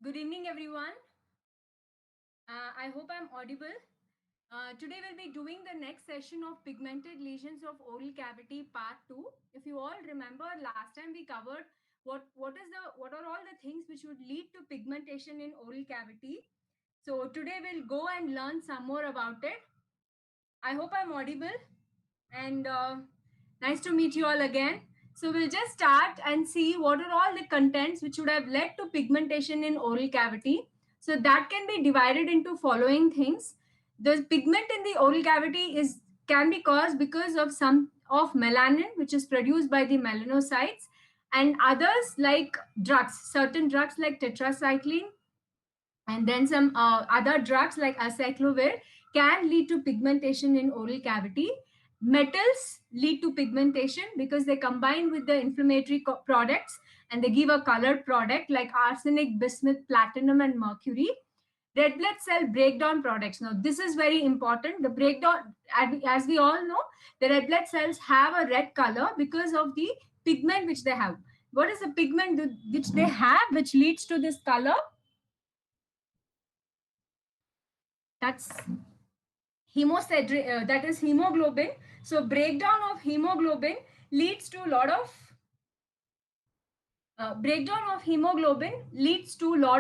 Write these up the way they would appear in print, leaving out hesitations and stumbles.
Good evening, everyone. I hope I'm audible. Today we'll be doing the next session of pigmented lesions of oral cavity part 2. If you all remember, last time we covered what are all the things which would lead to pigmentation in oral cavity. So today we'll go and learn some more about it. I hope I'm audible, and nice to meet you all again. So we'll just start and see what are all the contents which would have led to pigmentation in oral cavity. So that can be divided into following things. The pigment in the oral cavity is can be caused because of some of melanin, which is produced by the melanocytes, and others like drugs, certain drugs like tetracycline, and then some other drugs like acyclovir can lead to pigmentation in oral cavity. Metals lead to pigmentation because they combine with the inflammatory products and they give a colored product like arsenic, bismuth, platinum, and mercury. Red blood cell breakdown products. Now, this is very important. The breakdown, as we all know, the red blood cells have a red color because of the pigment which they have. What is the pigment which they have which leads to this color? That's that is hemoglobin. So breakdown of hemoglobin leads to a lot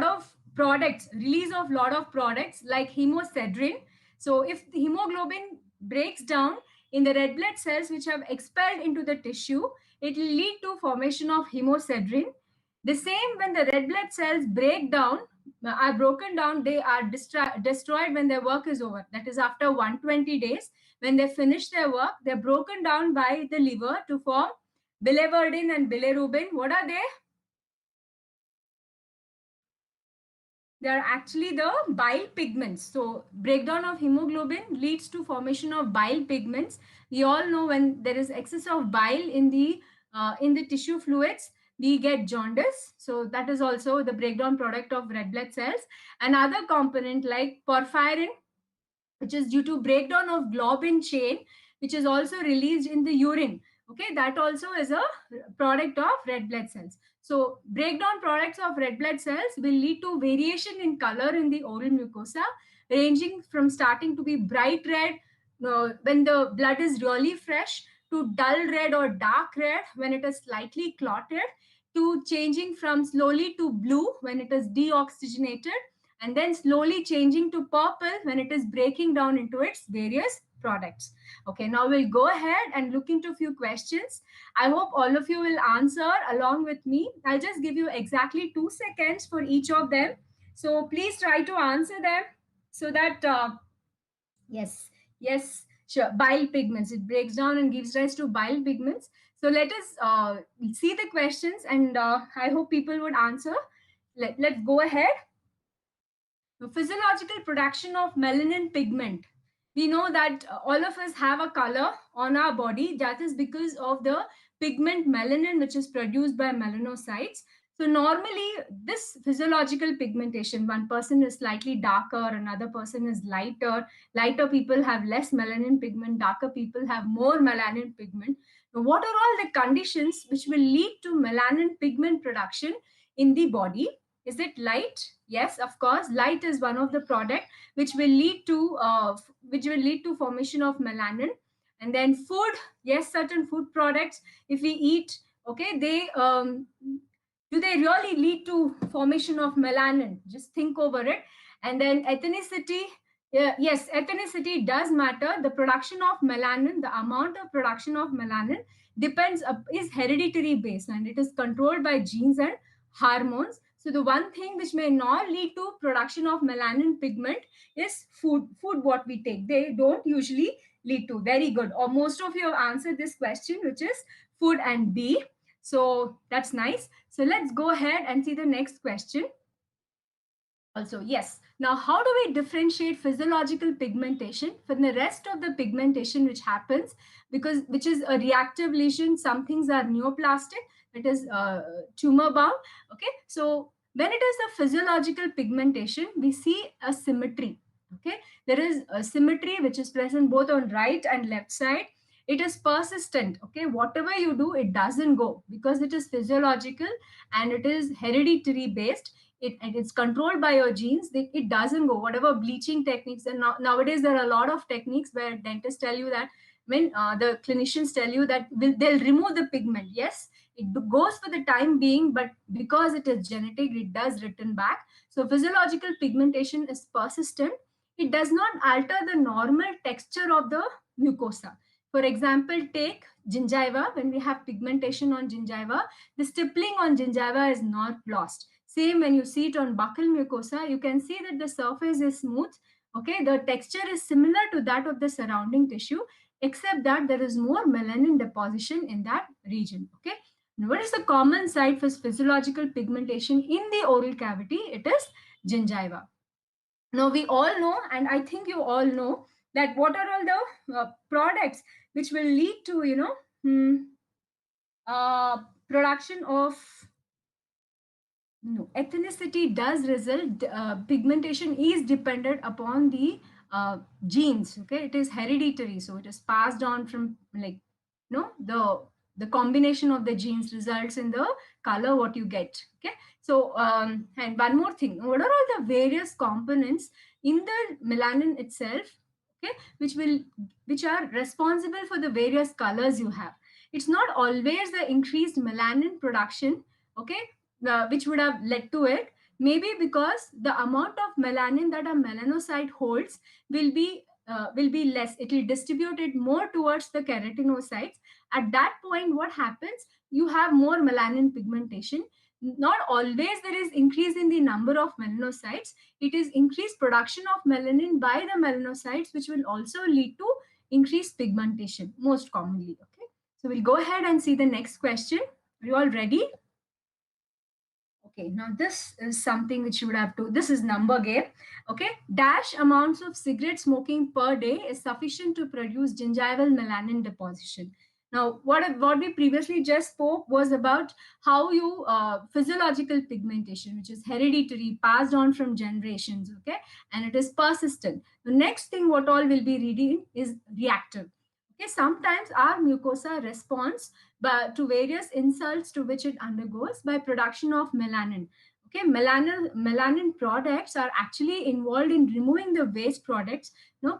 of products, release of lot of products like hemosiderin. So if the hemoglobin breaks down in the red blood cells which have expelled into the tissue, it will lead to formation of hemosiderin. The same when the red blood cells break down, are broken down, they are destroyed when their work is over. That is after 120 days. When they finish their work, they're broken down by the liver to form biliverdin and bilirubin. What are they? They are actually the bile pigments. So breakdown of hemoglobin leads to formation of bile pigments. We all know when there is excess of bile in the tissue fluids, we get jaundice. So that is also the breakdown product of red blood cells. Another component like porphyrin, which is due to breakdown of globin chain, which is also released in the urine. Okay, that also is a product of red blood cells. So breakdown products of red blood cells will lead to variation in color in the oral mucosa, ranging from starting to be bright red when the blood is really fresh, to dull red or dark red when it is slightly clotted, to changing from slowly to blue when it is deoxygenated, and then slowly changing to purple when it is breaking down into its various products. Okay, now we'll go ahead and look into a few questions. I hope all of you will answer along with me. I'll just give you exactly 2 seconds for each of them. So please try to answer them so that, yes, yes, sure. Bile pigments. It breaks down and gives rise to bile pigments. So let us see the questions, and I hope people would answer. Let's go ahead. The physiological production of melanin pigment. We know that all of us have a color on our body. That is because of the pigment melanin, which is produced by melanocytes. So normally this physiological pigmentation, one person is slightly darker, another person is lighter. Lighter people have less melanin pigment, darker people have more melanin pigment. Now, what are all the conditions which will lead to melanin pigment production in the body? Is it light? Yes, of course. Light is one of the product which will lead to formation of melanin. And then food, yes, certain food products. If we eat, okay, they do they really lead to formation of melanin? Just think over it. And then ethnicity. Yeah, yes, ethnicity does matter. The production of melanin, the amount of production of melanin depends is hereditary based, and it is controlled by genes and hormones. So the one thing which may not lead to production of melanin pigment is food what we take. They don't usually lead to. Very good. Or most of you have answered this question, which is food and B. So that's nice. So let's go ahead and see the next question. Also, yes. Now, how do we differentiate physiological pigmentation from the rest of the pigmentation which happens, which is a reactive lesion? Some things are neoplastic, it is tumor bound. Okay, so when it is a physiological pigmentation, we see a symmetry. Okay, there is a symmetry which is present both on right and left side. It is persistent. Okay, whatever you do, it doesn't go because it is physiological and it is hereditary based. and it's controlled by your genes, it doesn't go. Whatever bleaching techniques, and nowadays there are a lot of techniques where dentists tell you that, when the clinicians tell you that they'll remove the pigment. Yes, it goes for the time being, but because it is genetic, it does return back. So physiological pigmentation is persistent. It does not alter the normal texture of the mucosa. For example, take gingiva. When we have pigmentation on gingiva, the stippling on gingiva is not lost. Same when you see it on buccal mucosa, you can see that the surface is smooth. Okay, the texture is similar to that of the surrounding tissue, except that there is more melanin deposition in that region. Okay, now what is the common site for physiological pigmentation in the oral cavity? It is gingiva. Now we all know, and I think you all know, that what are all the products which will lead to, production of, no, ethnicity does result. Pigmentation is dependent upon the genes. Okay, it is hereditary, so it is passed on from, like, no, the combination of the genes results in the color what you get. Okay, so and one more thing, what are all the various components in the melanin itself? Okay, which are responsible for the various colors you have. It's not always the increased melanin production. Okay, which would have led to it. Maybe because the amount of melanin that a melanocyte holds will be less. It will distribute it more towards the keratinocytes. At that point, what happens? You have more melanin pigmentation. Not always there is increase in the number of melanocytes. It is increased production of melanin by the melanocytes, which will also lead to increased pigmentation most commonly. Okay, so we'll go ahead and see the next question. Are you all ready? Okay, now this is something which you would have to, this is number game. Okay, dash amounts of cigarette smoking per day is sufficient to produce gingival melanin deposition. Now, what we previously just spoke was about how you physiological pigmentation, which is hereditary, passed on from generations, okay, and it is persistent. The next thing what all will be reading is reactive. Okay, sometimes our mucosa responds to various insults to which it undergoes by production of melanin. Okay, melanin products are actually involved in removing the waste products,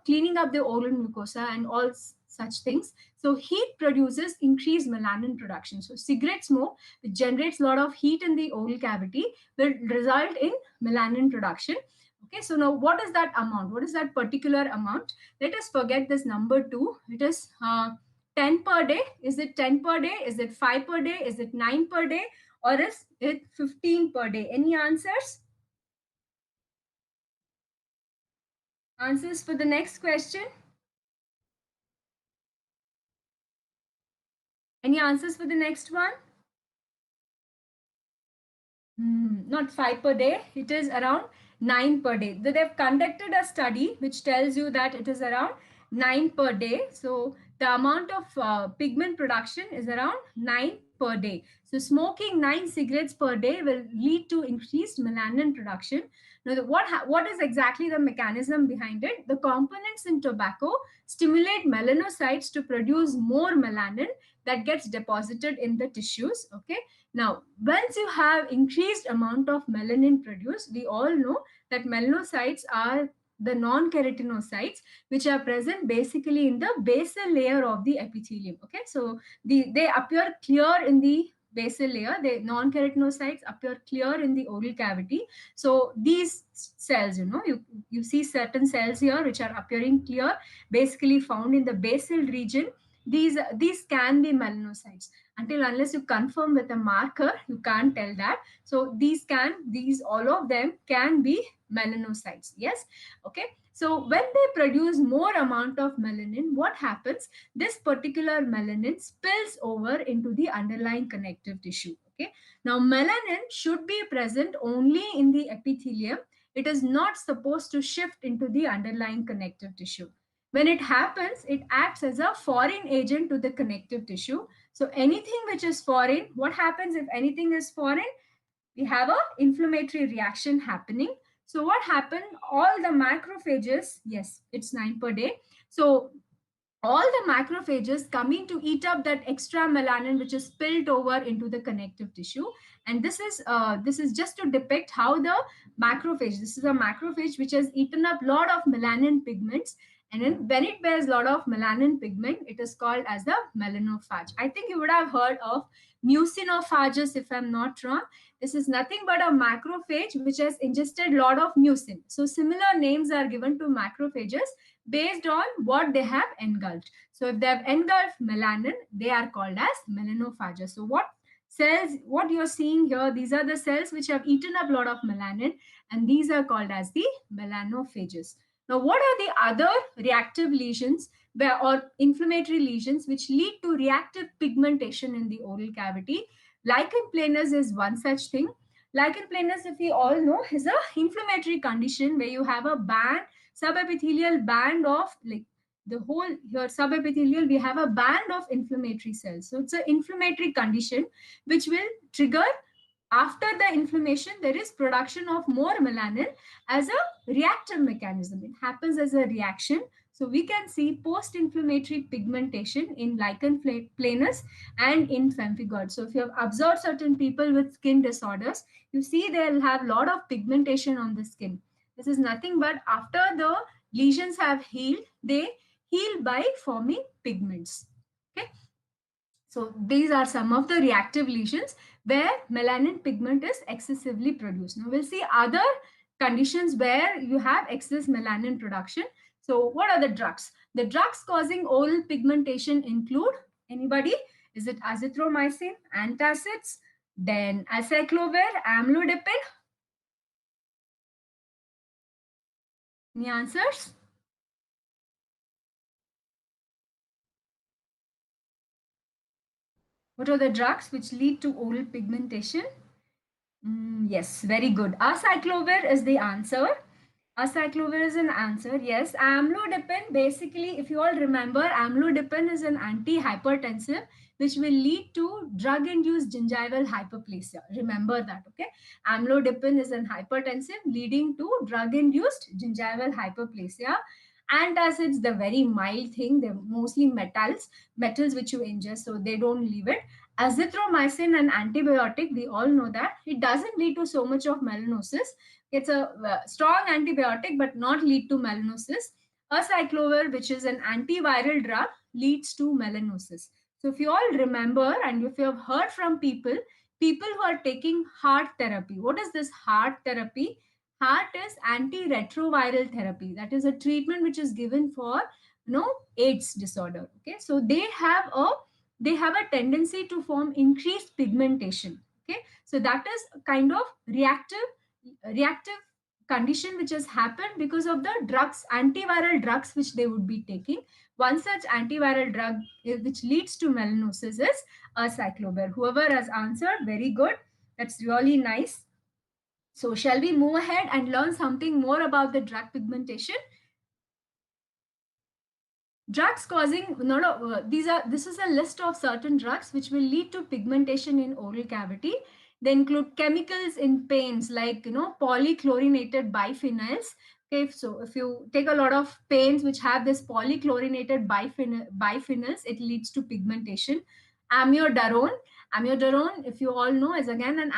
cleaning up the oral mucosa and all such things. So heat produces increased melanin production. So cigarette smoke, which generates a lot of heat in the oral cavity, will result in melanin production. Okay, so now what is that amount? What is that particular amount? Let us forget this number 2. It is 10 per day. Is it 10 per day? Is it 5 per day? Is it 9 per day? Or is it 15 per day? Any answers? Answers for the next question? Any answers for the next one? Not 5 per day. It is around 9 per day. They've conducted a study which tells you that it is around 9 per day. So the amount of pigment production is around 9 per day. So smoking 9 cigarettes per day will lead to increased melanin production. Now, what is exactly the mechanism behind it? The components in tobacco stimulate melanocytes to produce more melanin that gets deposited in the tissues. Okay, now, once you have increased amount of melanin produced, we all know that melanocytes are the non-keratinocytes, which are present basically in the basal layer of the epithelium. Okay, so they appear clear in the basal layer. The non-keratinocytes appear clear in the oral cavity. So these cells, you see certain cells here which are appearing clear, basically found in the basal region. These can be melanocytes. Until unless you confirm with a marker, you can't tell that. So these all of them can be melanocytes. Yes, okay. So when they produce more amount of melanin, what happens? This particular melanin spills over into the underlying connective tissue. Okay, now melanin should be present only in the epithelium. It is not supposed to shift into the underlying connective tissue. When it happens, it acts as a foreign agent to the connective tissue. So anything which is foreign, what happens if anything is foreign? We have a inflammatory reaction happening. So what happened? All the macrophages, yes, it's 9 per day. So all the macrophages coming to eat up that extra melanin which is spilled over into the connective tissue. And this is just to depict how the macrophage, this is a macrophage which has eaten up lot of melanin pigments, and then when it bears lot of melanin pigment, it is called as the melanophage. I think you would have heard of mucinophagus, if I'm not wrong. This is nothing but a macrophage which has ingested lot of mucin. So similar names are given to macrophages based on what they have engulfed. So if they have engulfed melanin, they are called as melanophages. So what cells, what you're seeing here, these are the cells which have eaten up a lot of melanin, and these are called as the melanophages. Now, what are the other reactive lesions or inflammatory lesions which lead to reactive pigmentation in the oral cavity? Lichen planus is one such thing. Lichen planus, if we all know, is a inflammatory condition where you have a band, subepithelial band of, like, the whole here subepithelial, we have a band of inflammatory cells. So it's an inflammatory condition which will trigger, after the inflammation, there is production of more melanin as a reactive mechanism. It happens as a reaction. So we can see post-inflammatory pigmentation in lichen planus and in pemphigoid. So if you have observed certain people with skin disorders, you see they'll have a lot of pigmentation on the skin. This is nothing but after the lesions have healed, they heal by forming pigments. Okay. So these are some of the reactive lesions where melanin pigment is excessively produced. Now we'll see other conditions where you have excess melanin production. So what are the drugs? The drugs causing oral pigmentation include, anybody? Is it azithromycin, antacids, then acyclovir, amlodipine? Any answers? What are the drugs which lead to oral pigmentation? Yes, very good. Acyclovir is the answer. Acyclovir is an answer. Yes, amlodipine. Basically, if you all remember, amlodipine is an antihypertensive which will lead to drug-induced gingival hyperplasia. Remember that, okay? Amlodipine is an hypertensive leading to drug-induced gingival hyperplasia. Antacids, the very mild thing. They're mostly metals which you ingest, so they don't leave it. Azithromycin, an antibiotic, we all know that it doesn't lead to so much of melanosis. It's a strong antibiotic, but not lead to melanosis. Acyclovir, which is an antiviral drug, leads to melanosis. So if you all remember, and if you have heard from people who are taking heart therapy, what is this heart therapy? Heart is antiretroviral therapy. That is a treatment which is given for AIDS disorder. Okay, so they have a tendency to form increased pigmentation. Okay, so that is a kind of reactive condition which has happened because of the drugs, antiviral drugs which they would be taking. One such antiviral drug which leads to melanosis is acyclovir. Whoever has answered, very good. That's really nice. So shall we move ahead and learn something more about the drug pigmentation? Drugs causing, no, this is a list of certain drugs which will lead to pigmentation in oral cavity. They include chemicals in paints like polychlorinated biphenyls. Okay, so if you take a lot of paints which have this polychlorinated biphenyls, it leads to pigmentation. Amiodarone, amiodarone, if you all know, is again an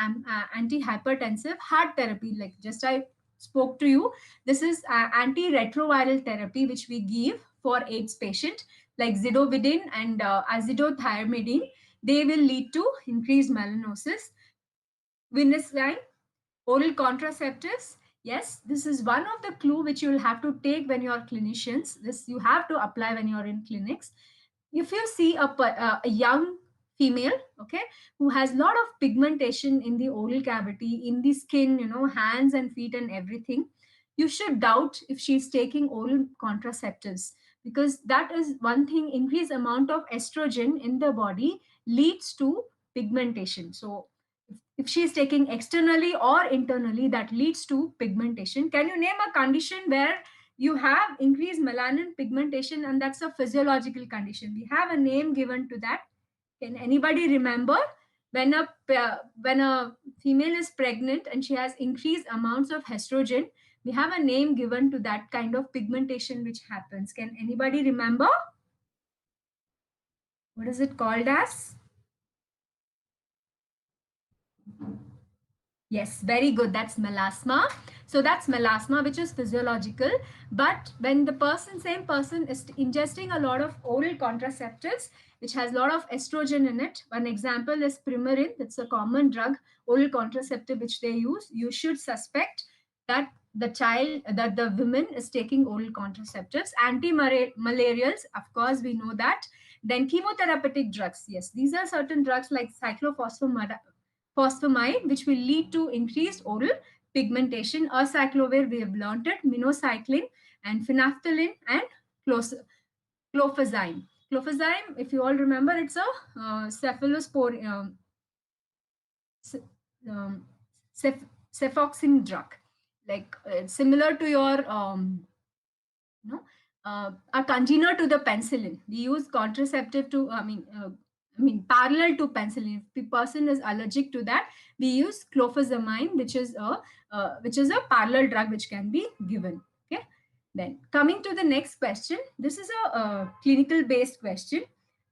antihypertensive. Heart therapy, like just I spoke to you, this is antiretroviral therapy which we give for AIDS patient, like zidovudine and azithromycin. They will lead to increased melanosis. Vinacine, oral contraceptives. Yes, this is one of the clue which you will have to take when you are clinicians. This you have to apply when you are in clinics. If you see a young female, okay, who has a lot of pigmentation in the oral cavity, in the skin, hands and feet and everything, you should doubt if she's taking oral contraceptives, because that is one thing. Increased amount of estrogen in the body leads to pigmentation. So if she is taking externally or internally, that leads to pigmentation. Can you name a condition where you have increased melanin pigmentation, and that's a physiological condition? We have a name given to that. Can anybody remember? When a female is pregnant and she has increased amounts of estrogen, we have a name given to that kind of pigmentation which happens. Can anybody remember? What is it called as? Yes, very good. That's melasma. So that's melasma, which is physiological. But when the person, same person, is ingesting a lot of oral contraceptives, which has a lot of estrogen in it. One example is Primarin. It's a common drug, oral contraceptive, which they use. You should suspect that the woman is taking oral contraceptives. Anti-malarials, of course, we know that. Then chemotherapeutic drugs. Yes, these are certain drugs like cyclophosphamide, which will lead to increased oral pigmentation. Acyclovir, we have learned it, minocycline, and phenolphthalein, and clofazime. Clofazime, if you all remember, it's a cephalospore, ce- um, cefoxime drug, like similar to your no, are congener to the penicillin. We use contraceptive to, parallel to penicillin. If the person is allergic to that, we use clofazimine, which is a parallel drug which can be given. Okay. Then coming to the next question, this is a clinical based question.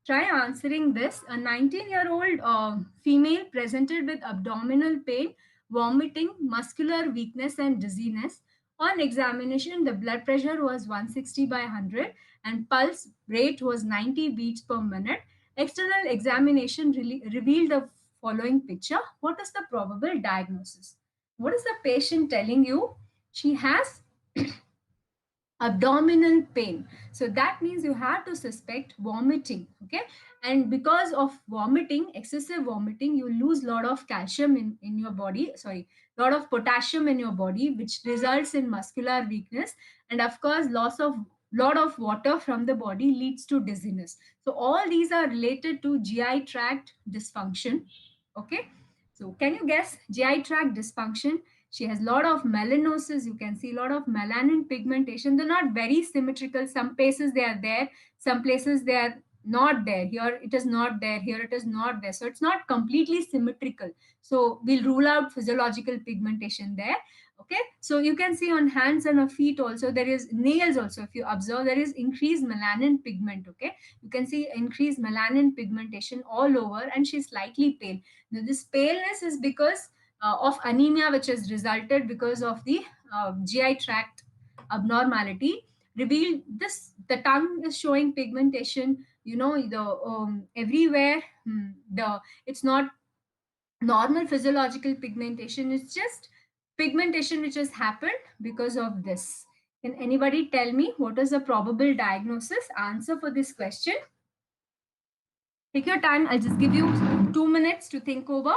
Try answering this. A 19-year-old female presented with abdominal pain, vomiting, muscular weakness, and dizziness. On examination, the blood pressure was 160 by 100 and pulse rate was 90 beats per minute. External examination revealed the following picture. What is the probable diagnosis? What is the patient telling you? She has abdominal pain, so that means you have to suspect vomiting. Okay, and because of vomiting, excessive vomiting, you lose lot of calcium in your body, sorry, lot of potassium in your body, which results in muscular weakness, and of course loss of lot of water from the body leads to dizziness. So all these are related to GI tract dysfunction. Okay, so can you guess GI tract dysfunction? She has a lot of melanosis. You can see a lot of melanin pigmentation. They're not very symmetrical. Some places they are there, some places they are not there. Here it is not there, here it is not there. So it's not completely symmetrical. So we'll rule out physiological pigmentation there. Okay, so you can see on hands and on feet also, there is nails also. If you observe, there is increased melanin pigment. Okay, you can see increased melanin pigmentation all over, and she's slightly pale. Now, this paleness is because of anemia, which has resulted because of the GI tract abnormality. Revealed this, the tongue is showing pigmentation. You know, the everywhere. The It's not normal physiological pigmentation. It's just pigmentation which has happened because of this. Can anybody tell me what is the probable diagnosis? Answer for this question. Take your time. I'll just give you 2 minutes to think over.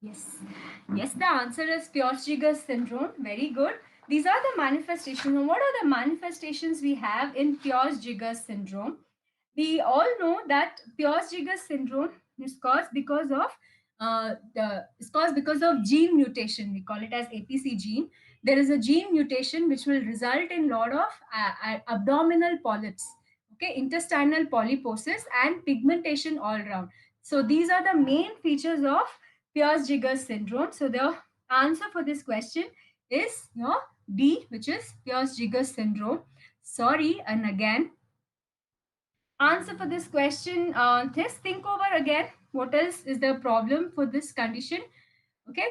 Yes. Yes, the answer is Pioch-Jiger's syndrome. Very good. These are the manifestations. And what are the manifestations we have in Pioch-Jiger's syndrome? We all know that Pioch-Jiger's syndrome is caused because of gene mutation. We call it as APC gene. There is a gene mutation which will result in lot of abdominal polyps, okay, intestinal polyposis, and pigmentation all around. So these are the main features of Pioch-Jiger's syndrome. So the answer for this question is your D, which is Pioch-Jiger's syndrome. Sorry, and again, answer for this question. Just think over again. What else is the problem for this condition? Okay.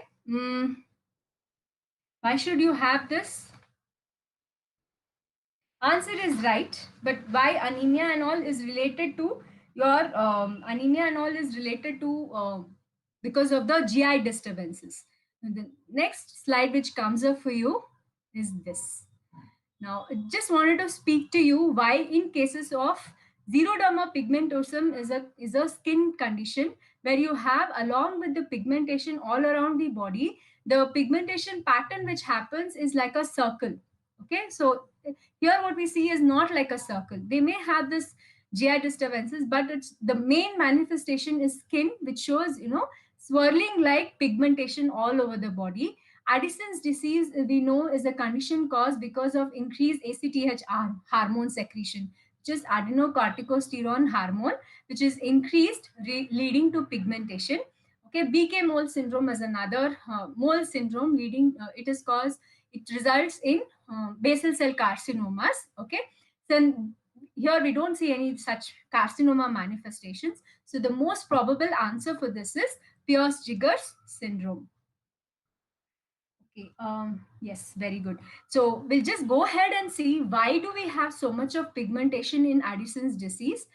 Why should you have this? Answer is right, but why anemia and all is related to your anemia and all is related to because of the GI disturbances. And the next slide which comes up for you is this. Now, I just wanted to speak to you why in cases of xeroderma pigmentosum is a skin condition where you have, along with the pigmentation all around the body, the pigmentation pattern which happens is like a circle. Okay, so here what we see is not like a circle. They may have this GI disturbances, but it's the main manifestation is skin, which shows, you know, swirling like pigmentation all over the body. Addison's disease, we know, is a condition caused because of increased ACTH hormone secretion, which which is adenocorticosterone hormone, which is increased, leading to pigmentation. Okay, BK mole syndrome is another mole syndrome leading. It is caused. It results in basal cell carcinomas. Okay, so here we don't see any such carcinoma manifestations. So the most probable answer for this is Pierce-Jiggers syndrome. Okay. Yes, very good. So we'll just go ahead and see why do we have so much of pigmentation in Addison's disease.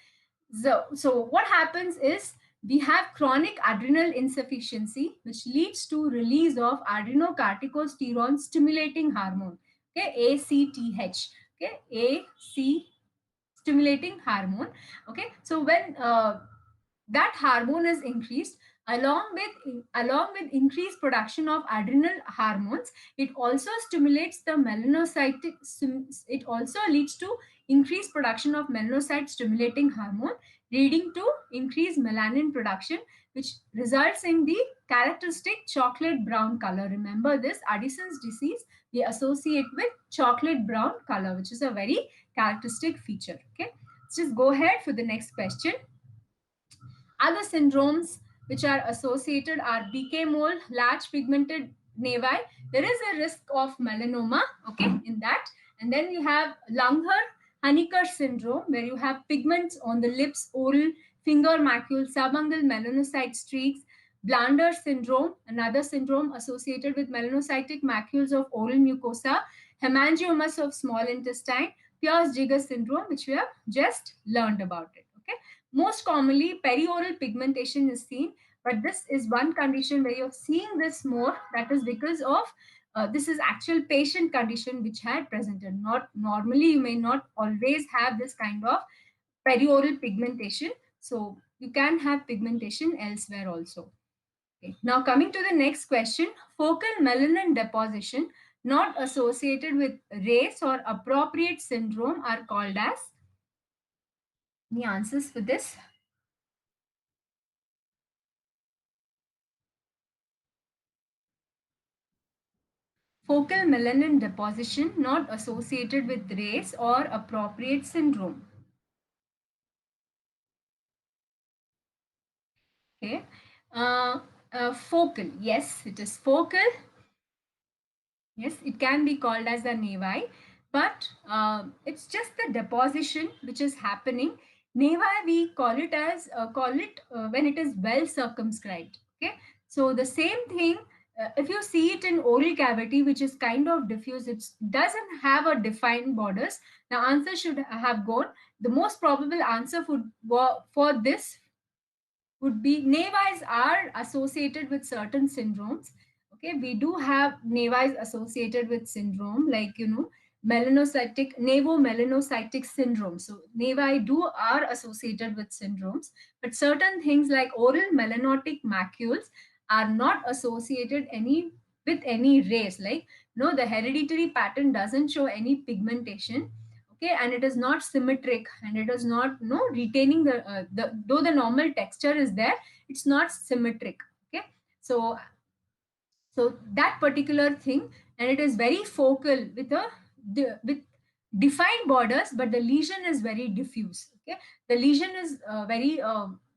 So what happens is we have chronic adrenal insufficiency, which leads to release of adrenocorticosterone stimulating hormone. Okay, ACTH. Okay, AC stimulating hormone. Okay, so when that hormone is increased, along with increased production of adrenal hormones, it also stimulates the melanocytic, it also leads to increased production of melanocyte stimulating hormone, leading to increased melanin production, which results in the characteristic chocolate brown color. Remember this, Addison's disease we associate with chocolate brown color, which is a very characteristic feature. Okay, let's just go ahead for the next question. Other syndromes which are associated are BK mole, large pigmented nevi. There is a risk of melanoma, okay, in that. And then you have Langer-Haniker syndrome, where you have pigments on the lips, oral, finger macule, subungual melanocyte streaks. Blander syndrome, another syndrome associated with melanocytic macules of oral mucosa. Hemangiomas of small intestine. Pierce-Jiggers syndrome, which we have just learned about it. Okay. Most commonly, perioral pigmentation is seen, but this is one condition where you're seeing this more. That is because of this is actual patient condition which had presented. Not normally, you may not always have this kind of perioral pigmentation. So you can have pigmentation elsewhere also. Okay. Now coming to the next question, focal melanin deposition not associated with race or appropriate syndrome are called as. Any answers for this? Focal melanin deposition not associated with race or appropriate syndrome. Okay. Focal. Yes, it is focal. Yes, it can be called as the nevi, but it's just the deposition which is happening. Nevi, we call it when it is well circumscribed. Okay, so the same thing. If you see it in oral cavity, which is kind of diffuse, it doesn't have a defined borders. The answer should have gone. The most probable answer for this would be nevis are associated with certain syndromes. Okay, we do have nevis associated with syndrome like melanocytic nevo-melanocytic syndrome. So nevi do are associated with syndromes, but certain things like oral melanotic macules are not associated any with any race. Like the hereditary pattern doesn't show any pigmentation. Okay, and it is not symmetric, and it is not retaining the though the normal texture is there, it's not symmetric. Okay, so that particular thing, and it is very focal with defined borders, but the lesion is very diffuse. Okay, the lesion is very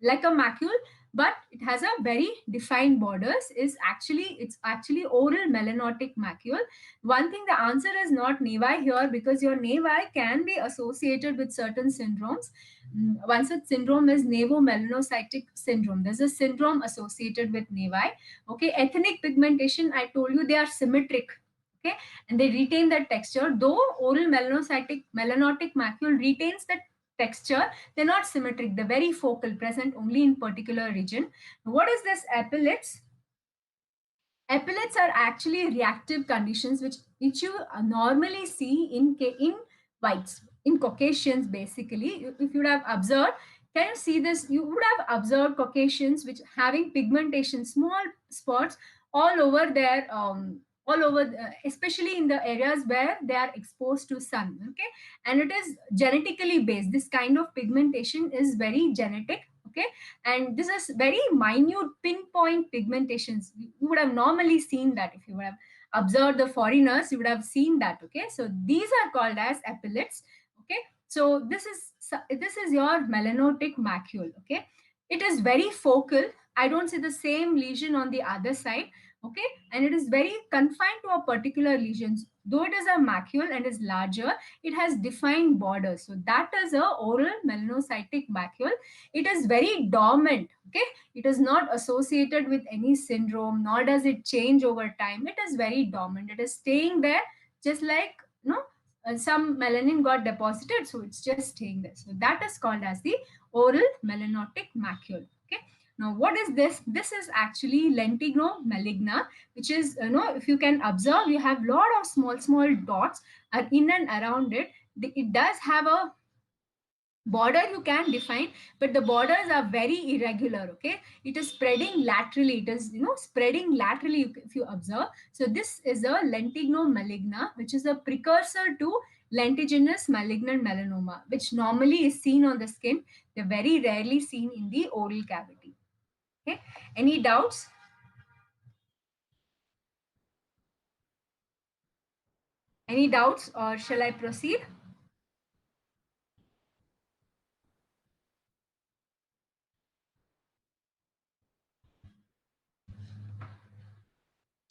like a macule, but it has a very defined borders. It's actually oral melanotic macule. One thing, the answer is not nevi here, because your nevi can be associated with certain syndromes. One such syndrome is nevo-melanocytic syndrome. There's a syndrome associated with nevi. Okay, ethnic pigmentation, I told you they are symmetric. Okay, and they retain that texture. Though oral melanotic macule retains that texture, they're not symmetric. They're very focal, present only in particular region. What is this epilepsy? Epilepts are actually reactive conditions which you normally see in whites, in Caucasians basically. If you would have observed, can you see this? You would have observed Caucasians which having pigmentation, small spots all over their especially in the areas where they are exposed to sun. Okay, and it is genetically based. This kind of pigmentation is very genetic. Okay, and this is very minute pinpoint pigmentations. You would have normally seen that. If you would have observed the foreigners, you would have seen that. Okay, so these are called as epilepts. Okay, so this is this is your melanotic macule. Okay, it is very focal. I don't see the same lesion on the other side. Okay, and it is very confined to a particular lesion. Though it is a macule and is larger, it has defined borders. So that is a oral melanocytic macule. It is very dormant. Okay, it is not associated with any syndrome, nor does it change over time. It is very dormant. It is staying there, just like, some melanin got deposited, so it's just staying there. So that is called as the oral melanotic macule. Okay, now what is this? This is actually lentigo maligna, which is, if you can observe, you have lot of small dots are in and around it. It does have a border you can define, but the borders are very irregular. Okay, it is spreading laterally. It is, spreading laterally, if you observe. So this is a lentigo maligna, which is a precursor to lentiginous malignant melanoma, which normally is seen on the skin. They're very rarely seen in the oral cavity. Okay, any doubts? Any doubts, or shall I proceed?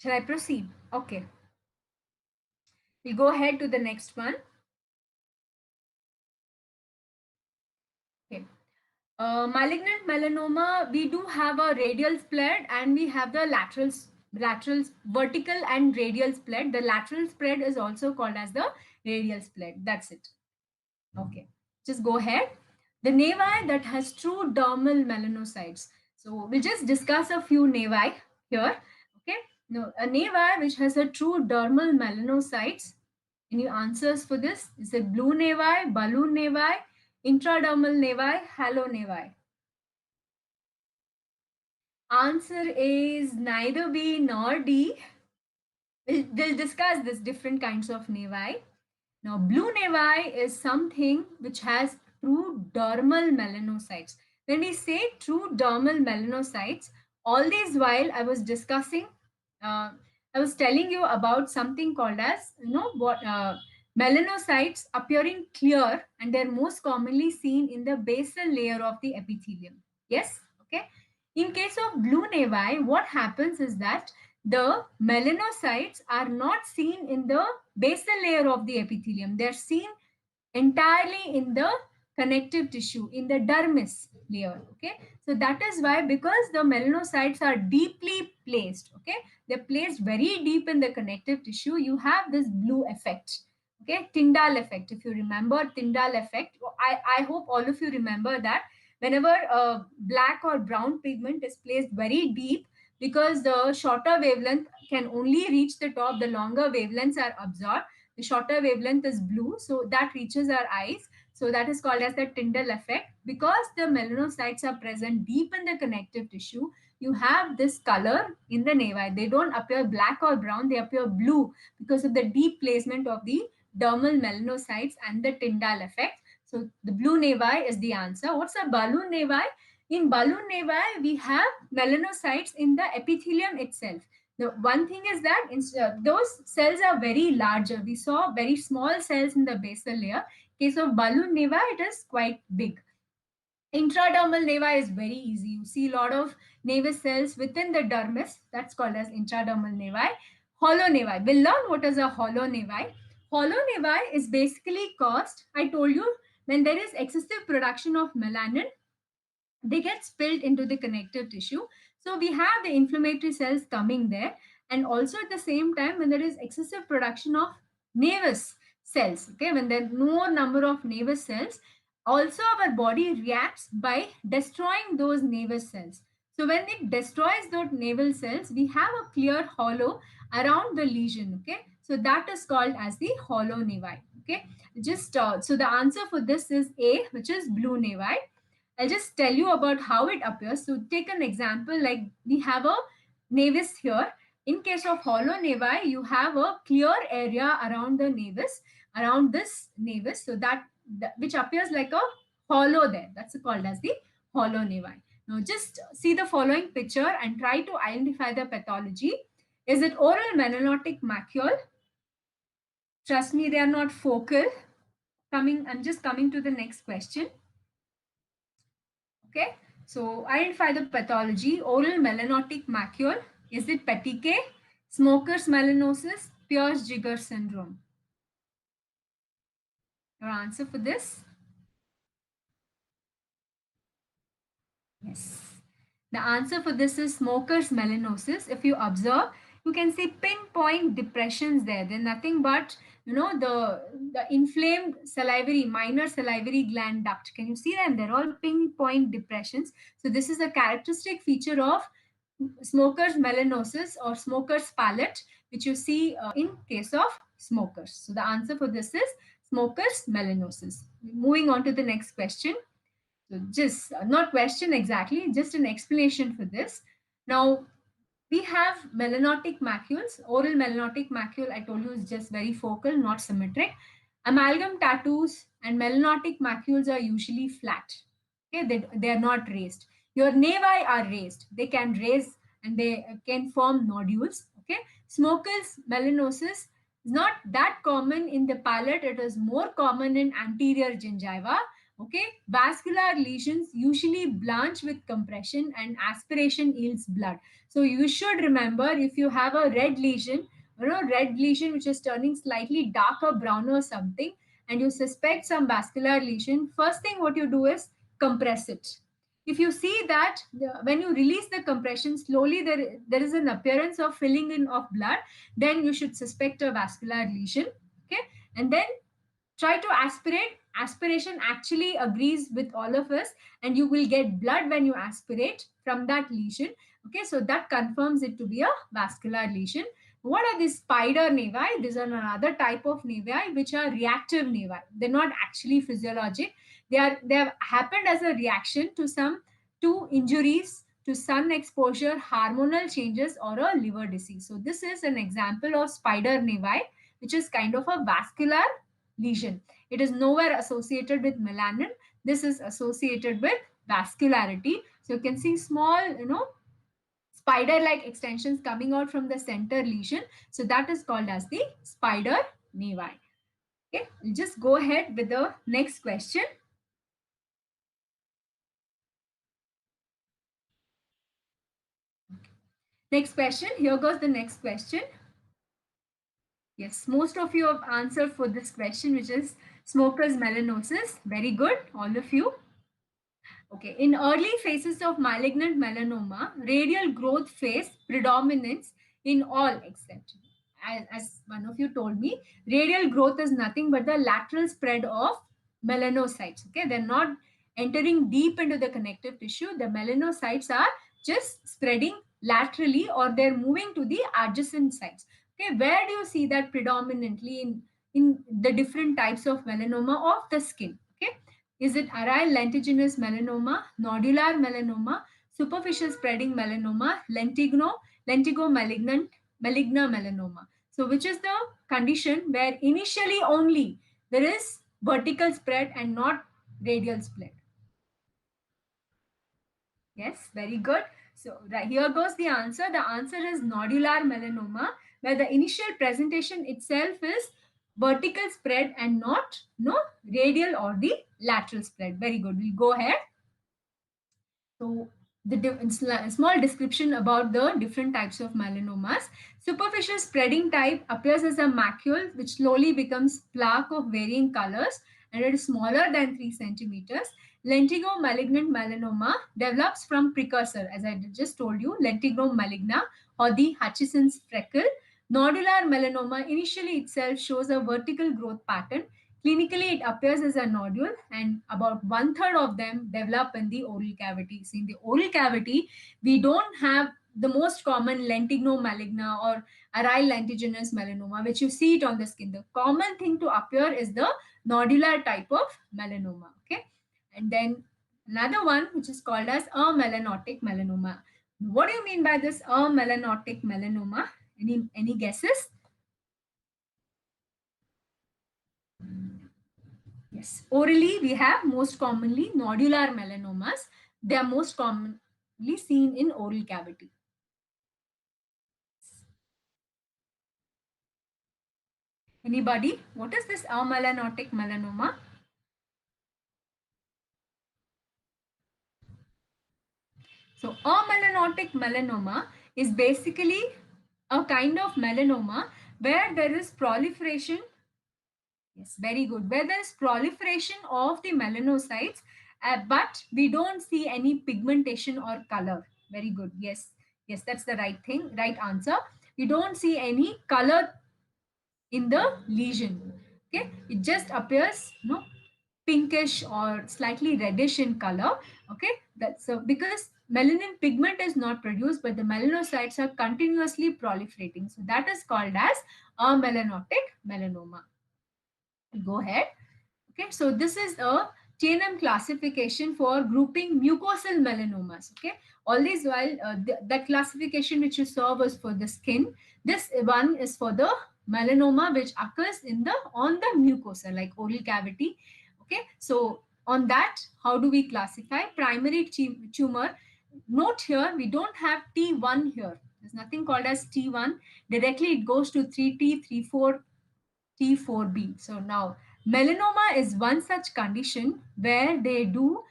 Shall I proceed? Okay, we'll go ahead to the next one. Okay. Malignant melanoma, we do have a radial spread and we have the lateral, vertical and radial spread. The lateral spread is also called as the radial spread. That's it. Okay, just go ahead. The nevi that has true dermal melanocytes. So we'll just discuss a few nevi here. Okay, now a nevi which has a true dermal melanocytes. Any answers for this? Is it blue nevi, balloon nevi, intradermal nevi, halo nevi? Answer is neither B nor D. We'll discuss this different kinds of nevi. Now, blue nevi is something which has true dermal melanocytes. When we say true dermal melanocytes, all this while I was discussing, uh, I was telling you about something called as, what melanocytes appearing clear, and they're most commonly seen in the basal layer of the epithelium. Yes, okay. In case of blue nevi, what happens is that the melanocytes are not seen in the basal layer of the epithelium. They're seen entirely in the connective tissue, in the dermis layer. Okay, so that is why, because the melanocytes are deeply placed. Okay, they're placed very deep in the connective tissue, you have this blue effect. Okay, Tyndall effect. If you remember Tyndall effect, I hope all of you remember that whenever a black or brown pigment is placed very deep, because the shorter wavelength can only reach the top, the longer wavelengths are absorbed. The shorter wavelength is blue, so that reaches our eyes. So that is called as the Tyndall effect. Because the melanocytes are present deep in the connective tissue, you have this color in the nevi. They don't appear black or brown, they appear blue because of the deep placement of the dermal melanocytes and the Tyndall effect. So the blue nevi is the answer. What's a balloon nevi? In balloon nevi, we have melanocytes in the epithelium itself. The one thing is that those cells are very larger. We saw very small cells in the basal layer. In case of balloon nevi, it is quite big. Intradermal nevi is very easy. You see a lot of nevi cells within the dermis. That's called as intradermal nevi. Hollow nevi. We'll learn what is a hollow nevi. Hollow nevi is basically caused, I told you, when there is excessive production of melanin, they get spilled into the connective tissue. So we have the inflammatory cells coming there. And also at the same time, when there is excessive production of nevus cells, okay, when there are no number of nevus cells, also our body reacts by destroying those nevus cells. So when it destroys those naval cells, we have a clear hollow around the lesion. Okay, so that is called as the hollow nevi. Okay, just so the answer for this is A, which is blue nevi. I'll just tell you about how it appears. So take an example, like we have a navis here. In case of hollow nevi, you have a clear area around the navis, around this navis, so that which appears like a hollow there. That's called as the hollow nevi. Now just see the following picture and try to identify the pathology. Is it oral melanotic macule? Trust me, they are not focal. I'm just coming to the next question. Okay, so identify the pathology. Oral melanotic macule. Is it petechiae, smoker's melanosis, Pierce-Jiger syndrome? Your answer for this? Yes. The answer for this is smoker's melanosis. If you observe, you can see pinpoint depressions there. They're nothing but, the inflamed salivary, minor salivary gland duct. Can you see them? They're all pinpoint depressions. So this is a characteristic feature of smoker's melanosis or smoker's palate, which you see in case of smokers. So the answer for this is smoker's melanosis. Moving on to the next question. So just not question exactly, just an explanation for this. Now we have melanotic macules. Oral melanotic macule, I told you, is just very focal, not symmetric. Amalgam tattoos and melanotic macules are usually flat. Okay, they are not raised. Your nevi are raised. They can raise and they can form nodules. Okay, smokers melanosis is not that common in the palate. It is more common in anterior gingiva. Okay, vascular lesions usually blanch with compression and aspiration yields blood. So you should remember, if you have a red lesion, red lesion which is turning slightly darker brown or something, and you suspect some vascular lesion, first thing what you do is compress it. If you see that when you release the compression slowly, there is an appearance of filling in of blood, then you should suspect a vascular lesion. Okay, and then try to aspirate. Aspiration actually agrees with all of us, and you will get blood when you aspirate from that lesion. Okay, so that confirms it to be a vascular lesion. What are these spider nevi? These are another type of nevi which are reactive nevi. They're not actually physiologic. They have happened as a reaction to some to injuries, to sun exposure, hormonal changes, or a liver disease. So this is an example of spider nevi, which is kind of a vascular lesion. It is nowhere associated with melanin. This is associated with vascularity. So you can see small, spider-like extensions coming out from the center lesion. So that is called as the spider nevi. Okay, we'll just go ahead with the next question. Next question. Here goes the next question. Yes, most of you have answered for this question, which is smoker's melanosis. Very good, all of you. Okay, in early phases of malignant melanoma, radial growth phase predominates in all except, as one of you told me, radial growth is nothing but the lateral spread of melanocytes. Okay, they're not entering deep into the connective tissue. The melanocytes are just spreading laterally, or they're moving to the adjacent sites. Okay, where do you see that predominantly in the different types of melanoma of the skin? Okay, is it aryl lentiginous melanoma, nodular melanoma, superficial spreading melanoma, lentigo malignant, maligna melanoma? So which is the condition where initially only there is vertical spread and not radial spread? Yes, very good. So right here goes the answer. The answer is nodular melanoma, where the initial presentation itself is vertical spread and not no radial or the lateral spread. Very good. We'll go ahead. So the small description about the different types of melanomas. Superficial spreading type appears as a macule which slowly becomes plaque of varying colors, and it is smaller than 3 centimeters. Lentigo malignant melanoma develops from precursor, as I just told you, lentigo maligna or the Hutchinson's freckle. Nodular melanoma initially itself shows a vertical growth pattern. Clinically, it appears as a nodule, and about one-third of them develop in the oral cavity. See, in the oral cavity, we don't have the most common lentigo maligna or aryl lentiginous melanoma, which you see it on the skin. The common thing to appear is the nodular type of melanoma. Okay, and then another one which is called as a melanotic melanoma. What do you mean by this a melanotic melanoma? Any guesses? Yes, orally we have most commonly nodular melanomas. They are most commonly seen in oral cavity. Anybody? What is this amelanotic melanoma? So amelanotic melanoma is basically a kind of melanoma where there is proliferation. Yes, very good. Where there is proliferation of the melanocytes, but we don't see any pigmentation or color. Very good. Yes, yes, that's the right thing, right answer. We don't see any color in the lesion. Okay, it just appears, pinkish or slightly reddish in color. Okay, that's so because melanin pigment is not produced, but the melanocytes are continuously proliferating. So that is called as a melanotic melanoma. Go ahead. Okay, so this is a TNM classification for grouping mucosal melanomas. Okay, all these while that classification which you saw was for the skin. This one is for the melanoma which occurs in the on the mucosa like oral cavity. Okay, so on that, how do we classify primary tumor? Note here, we don't have T1 here. There's nothing called as T1. Directly it goes to 3T, 34, T4B. So now melanoma is one such condition where they do,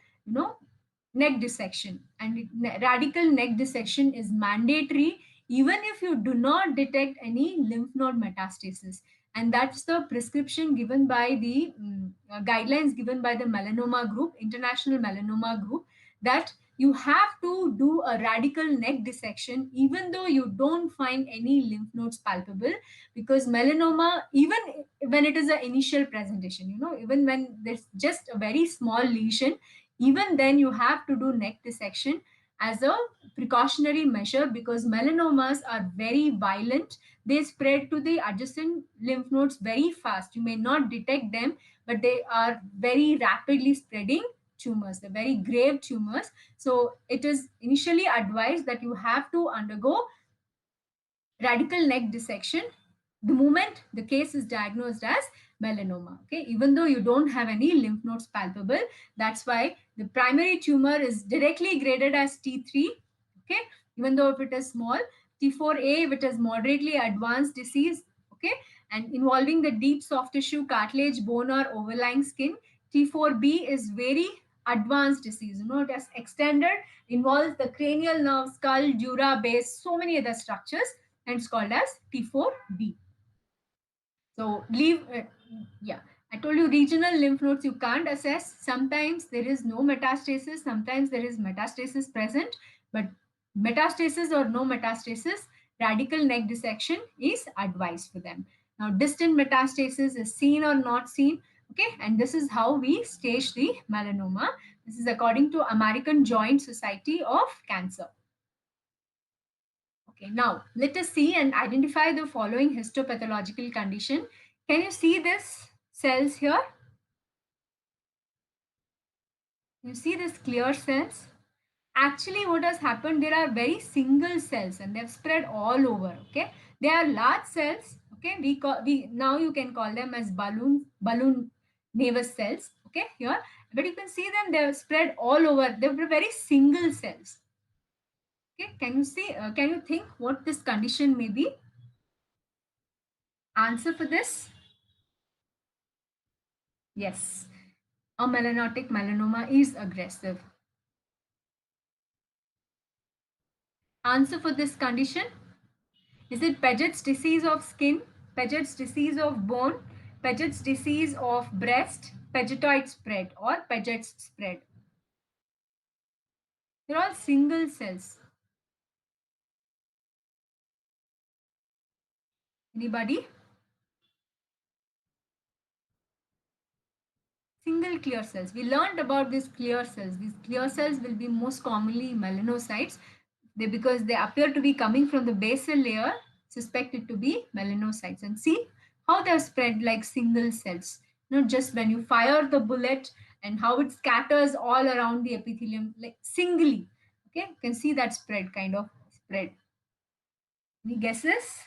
neck dissection, and radical neck dissection is mandatory even if you do not detect any lymph node metastasis. And that's the prescription given by the guidelines given by the melanoma group, International Melanoma Group, that you have to do a radical neck dissection even though you don't find any lymph nodes palpable, because melanoma, even when it is an initial presentation, even when there's just a very small lesion, even then you have to do neck dissection as a precautionary measure, because melanomas are very violent. They spread to the adjacent lymph nodes very fast. You may not detect them, but they are very rapidly spreading tumors. They're very grave tumors. So it is initially advised that you have to undergo radical neck dissection the moment the case is diagnosed as melanoma. Okay, even though you don't have any lymph nodes palpable, that's why the primary tumor is directly graded as T3. Okay, even though if it is small, T4A if it is moderately advanced disease. Okay, and involving the deep soft tissue, cartilage, bone, or overlying skin. T4B is very advanced disease. It has extended, involves the cranial nerve, skull, dura, base, so many other structures, and it's called as T4B. So leave, yeah. I told you regional lymph nodes you can't assess. Sometimes there is no metastasis, sometimes there is metastasis present, but metastasis or no metastasis, radical neck dissection is advised for them. Now, distant metastasis is seen or not seen. Okay, and this is how we stage the melanoma. This is according to American Joint Society of Cancer. Okay, now let us see and identify the following histopathological condition. Can you see this cells here? You see this clear cells? Actually, what has happened, there are very single cells and they've spread all over. Okay, they are large cells. Okay, we now you can call them as balloon nevus cells. Okay, here, but you can see them, they're spread all over. They're very single cells. Okay, can you see? Can you think what this condition may be? Answer for this? Yes, a melanotic melanoma is aggressive. Answer for this condition? Is it Paget's disease of skin, Paget's disease of bone, Paget's disease of breast, Pagetoid spread, or Paget's spread? They're all single cells. Anybody? Single clear cells. We learned about these clear cells. These clear cells will be most commonly melanocytes. Because they appear to be coming from the basal layer, suspected to be melanocytes. And see how they're spread like single cells. Not just when you fire the bullet and how it scatters all around the epithelium, like singly. Okay, you can see that spread, kind of spread. Any guesses?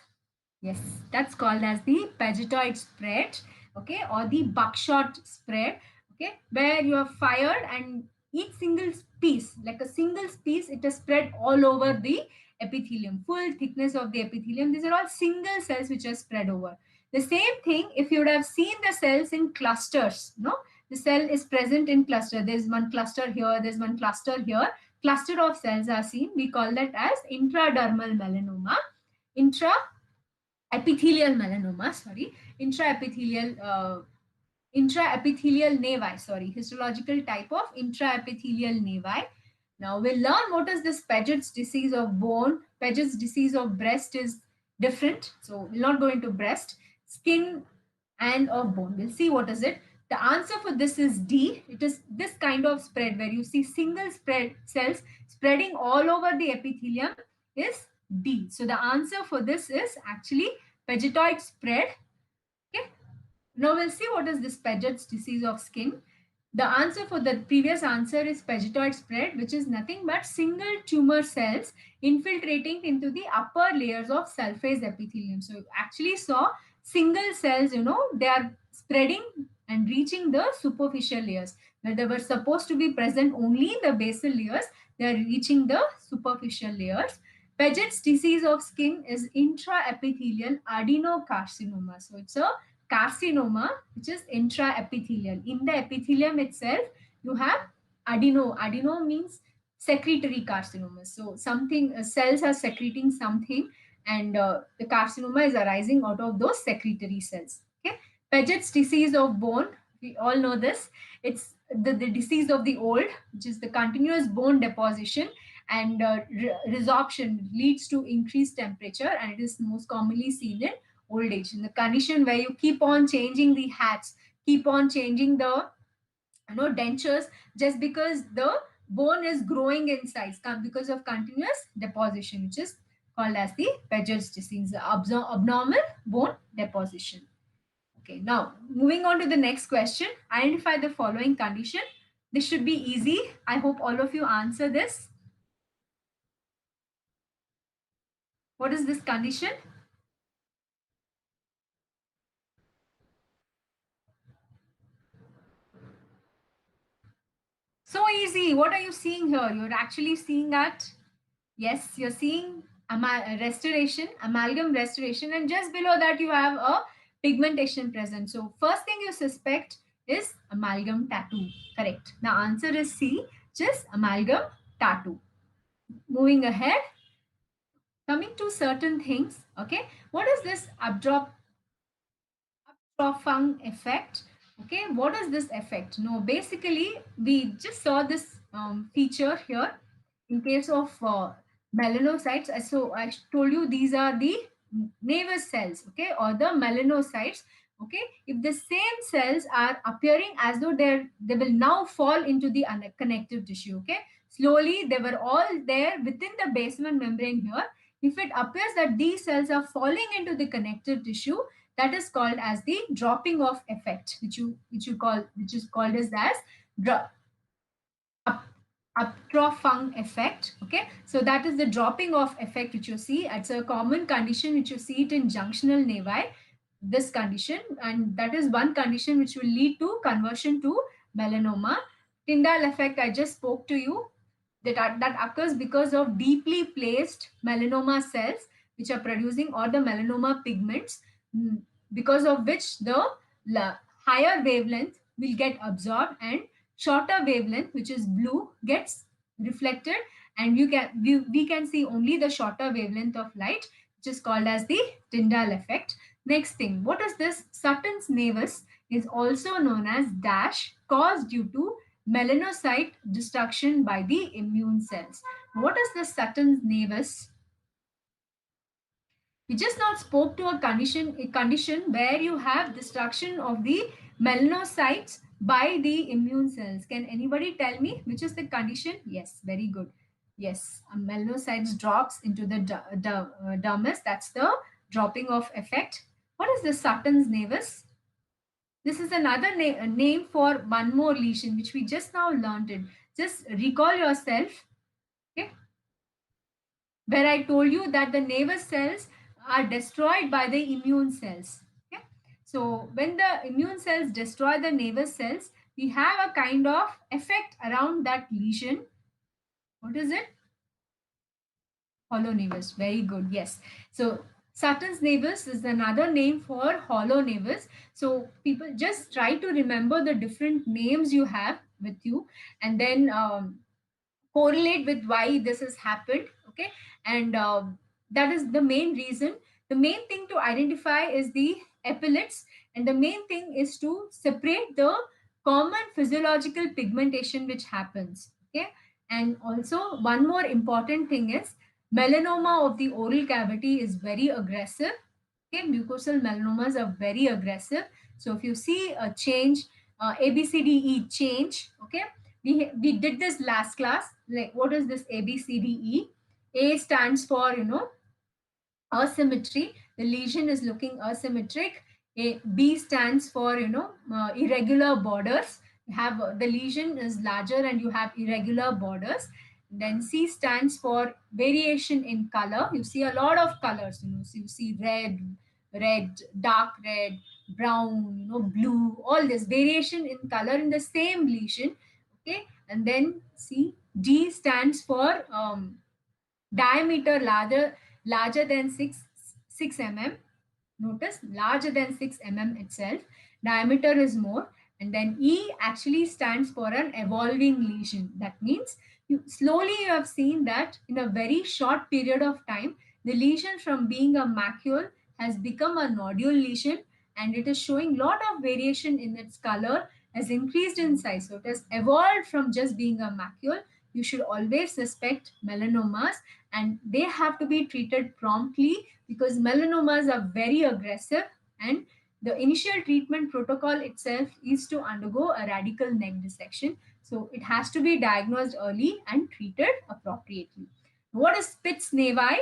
Yes, that's called as the Pagetoid spread, okay, or the buckshot spread, okay, where you have fired and each single piece, like a single piece, it is spread all over the epithelium, full thickness of the epithelium. These are all single cells which are spread over. The same thing, if you would have seen the cells in clusters, no, the cell is present in cluster. There's one cluster here, there's one cluster here. Cluster of cells are seen. We call that as intradermal melanoma, intraepithelial melanoma. Sorry, intraepithelial nevi. Sorry, histological type of intraepithelial nevi. Now we'll learn what is this Paget's disease of bone. Paget's disease of breast is different. So we'll not go into breast, skin, and of bone. We'll see what is it. The answer for this is D. It is this kind of spread where you see single spread cells spreading all over the epithelium is D. So the answer for this is actually Pagetoid spread. Okay. Now we'll see what is this Paget's disease of skin. The answer for the previous answer is Pagetoid spread, which is nothing but single tumor cells infiltrating into the upper layers of sulfase epithelium. So you actually saw single cells, they are spreading and reaching the superficial layers. Where they were supposed to be present only in the basal layers, they are reaching the superficial layers. Paget's disease of skin is intraepithelial adenocarcinoma. So it's a carcinoma which is intraepithelial. In the epithelium itself, you have adeno. Adeno means secretory carcinoma. So something cells are secreting something, and the carcinoma is arising out of those secretory cells. Okay, Paget's disease of bone. We all know this. It's the disease of the old, which is the continuous bone deposition, and resorption leads to increased temperature, and it is most commonly seen in old age, in the condition where you keep on changing the hats, keep on changing the dentures, just because the bone is growing in size because of continuous deposition, which is called as the Paget's disease, the abnormal bone deposition. Okay, now moving on to the next question. Identify the following condition. This should be easy. I hope all of you answer this. What is this condition? So easy. What are you seeing here? You're actually seeing that. Yes, you're seeing restoration, amalgam restoration, and just below that you have a pigmentation present. So first thing you suspect is amalgam tattoo. Correct. The answer is C, just amalgam tattoo. Moving ahead, coming to certain things. Okay, what is this absorption effect? Okay, what is this effect? No, basically we just saw this feature here in case of melanocytes. So I told you these are the nevus cells, okay, or the melanocytes. Okay, if the same cells are appearing as though they will now fall into the connective tissue. Okay, slowly they were all there within the basement membrane here. If it appears that these cells are falling into the connective tissue, that is called as the dropping off effect, which is called as dro- uptrophung effect. Okay, so that is the dropping off effect which you see. It's a common condition which you see it in junctional nevi, this condition, and that is one condition which will lead to conversion to melanoma. Tyndall effect, I just spoke to you, that occurs because of deeply placed melanoma cells which are producing or the melanoma pigments, because of which the higher wavelength will get absorbed and shorter wavelength, which is blue, gets reflected, and we can see only the shorter wavelength of light, which is called as the Tyndall effect. Next thing, what is this? Sutton's nevus is also known as dash, caused due to melanocyte destruction by the immune cells. What is the Sutton's nevus? We just now spoke to a condition where you have destruction of the melanocytes by the immune cells. Can anybody tell me which is the condition? Yes, very good. Yes, melanocytes drops into the dermis. That's the dropping off effect. What is the Sutton's nevus? This is another name for one more lesion which we just now learned it. Just recall yourself. Okay, where I told you that the nevus cells are destroyed by the immune cells. Okay? So when the immune cells destroy the nevus cells, we have a kind of effect around that lesion. What is it? Hollow nevus. Very good. Yes. So Saturns navis is another name for hollow navis. So people just try to remember the different names you have with you, and then correlate with why this has happened. Okay, and that is the main reason. The main thing to identify is the epilepts, and the main thing is to separate the common physiological pigmentation which happens. Okay, and also one more important thing is melanoma of the oral cavity is very aggressive. Okay, mucosal melanomas are very aggressive. So if you see a change, ABCDE change, okay, we did this last class. Like, what is this ABCDE? A stands for, asymmetry. The lesion is looking asymmetric. A B stands for, irregular borders. You have the lesion is larger and you have irregular borders. Then C stands for variation in color. You see a lot of colors. So you see red, dark red, brown, blue. All this variation in color in the same lesion. Okay, and then C D stands for diameter larger than 6 mm. Notice larger than 6 mm itself. Diameter is more. And then E actually stands for an evolving lesion. That means you have seen that in a very short period of time, the lesion from being a macule has become a nodule lesion, and it is showing lot of variation in its color, has increased in size. So it has evolved from just being a macule. You should always suspect melanomas, and they have to be treated promptly because melanomas are very aggressive, and the initial treatment protocol itself is to undergo a radical neck dissection. So it has to be diagnosed early and treated appropriately. What is Spitz nevi?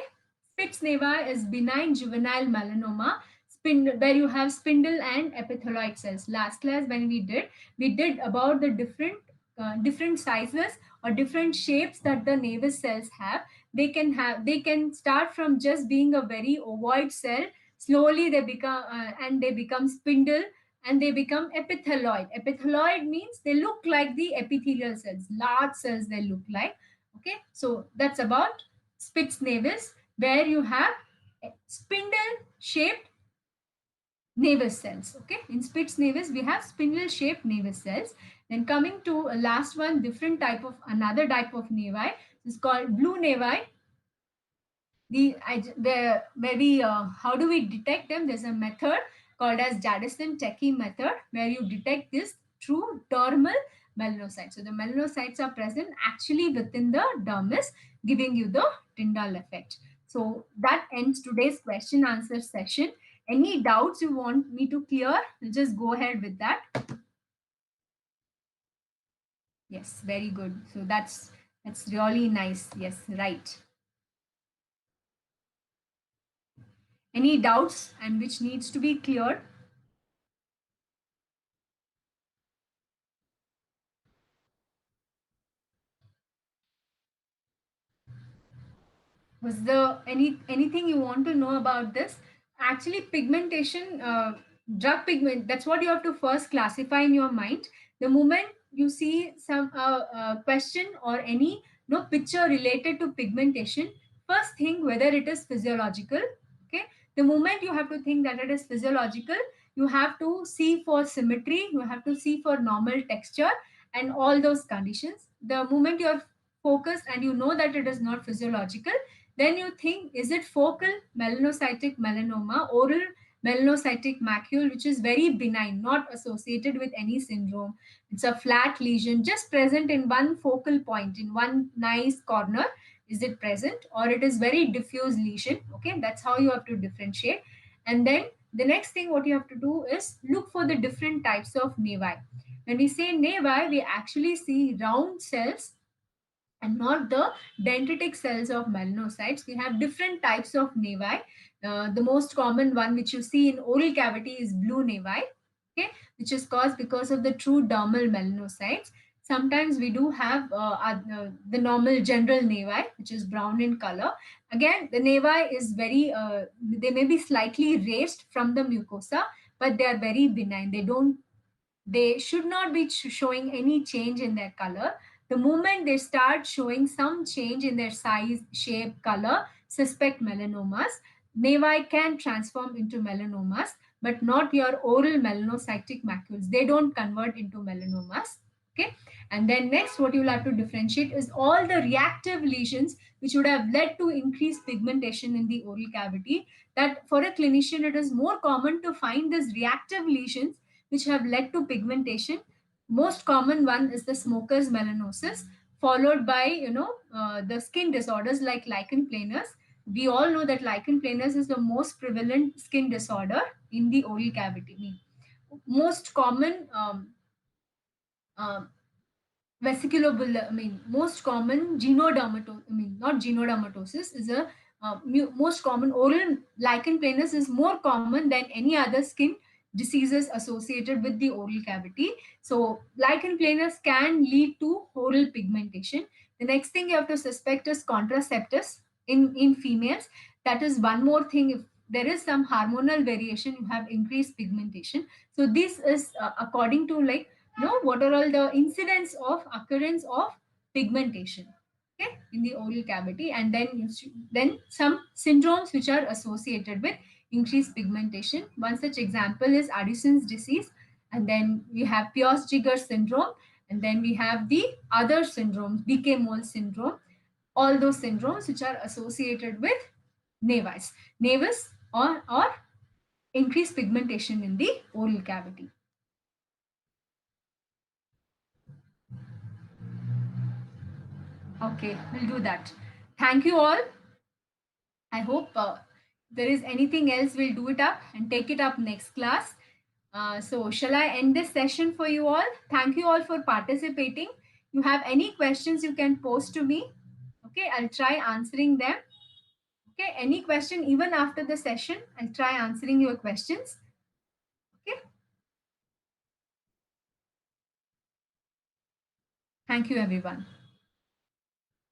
Spitz nevi is benign juvenile melanoma where you have spindle and epithelioid cells. Last class when we did about the different sizes or different shapes that the nevus cells have. They can start from just being a very ovoid cell. Slowly they become and they become spindle, and they become epithelioid. Epithelioid means they look like the epithelial cells, large cells they look like. Okay, so that's about Spitz nevis, where you have spindle shaped nevus cells. Okay, in Spitz nevis we have spindle shaped nevus cells. Then coming to a last one, different type of another type of nevi is called blue nevi. Where we how do we detect them? There's a method called as Jadison-Teki method, where you detect this through dermal melanocytes. So the melanocytes are present actually within the dermis, giving you the Tyndall effect. So that ends today's question answer session. Any doubts you want me to clear, just go ahead with that. Yes, very good. So that's really nice. Yes, right. Any doubts and which needs to be cleared? Was there anything you want to know about this? Actually, pigmentation, drug pigment, that's what you have to first classify in your mind. The moment you see some question or any no picture related to pigmentation, first think whether it is physiological. Okay, the moment you have to think that it is physiological, you have to see for symmetry, you have to see for normal texture and all those conditions. The moment you're focused and you know that it is not physiological, then you think, is it focal melanocytic melanoma, oral melanocytic macule, which is very benign, not associated with any syndrome. It's a flat lesion just present in one focal point, in one nice corner. Is it present, or it is very diffuse lesion? Okay, that's how you have to differentiate. And then the next thing what you have to do is look for the different types of nevi. When we say nevi, we actually see round cells and not the dendritic cells of melanocytes. We have different types of nevi. The most common one which you see in oral cavity is blue nevi, okay, which is caused because of the true dermal melanocytes. Sometimes we do have the normal general nevi, which is brown in color. Again, the nevi is they may be slightly raised from the mucosa, but they are very benign. They should not be showing any change in their color. The moment they start showing some change in their size, shape, color, suspect melanomas. nevi can transform into melanomas, but not your oral melanocytic macules. They don't convert into melanomas. Okay. And then next, what you'll have to differentiate is all the reactive lesions which would have led to increased pigmentation in the oral cavity. That for a clinician, it is more common to find these reactive lesions which have led to pigmentation. Most common one is the smoker's melanosis, followed by the skin disorders like lichen planus. We all know that lichen planus is the most prevalent skin disorder in the oral cavity. Most common um, vesiculobular, I mean, most common not genodermatosis is a most common oral lichen planus is more common than any other skin diseases associated with the oral cavity. So, lichen planus can lead to oral pigmentation. The next thing you have to suspect is contraceptives in females. That is one more thing. If there is some hormonal variation, you have increased pigmentation. So, this is according to like what are all the incidents of occurrence of pigmentation, okay, in the oral cavity. And then then some syndromes which are associated with increased pigmentation. One such example is Addison's disease, and then we have Pearce-Jiger syndrome, and then we have the other syndromes, BK-Mole syndrome, all those syndromes which are associated with nevis or increased pigmentation in the oral cavity. Okay, we'll do that. Thank you all. I hope there is anything else, we'll do it up and take it up next class. So, shall I end this session for you all? Thank you all for participating. You have any questions, you can post to me. Okay, I'll try answering them. Okay, any question, even after the session, I'll try answering your questions. Okay, thank you, everyone.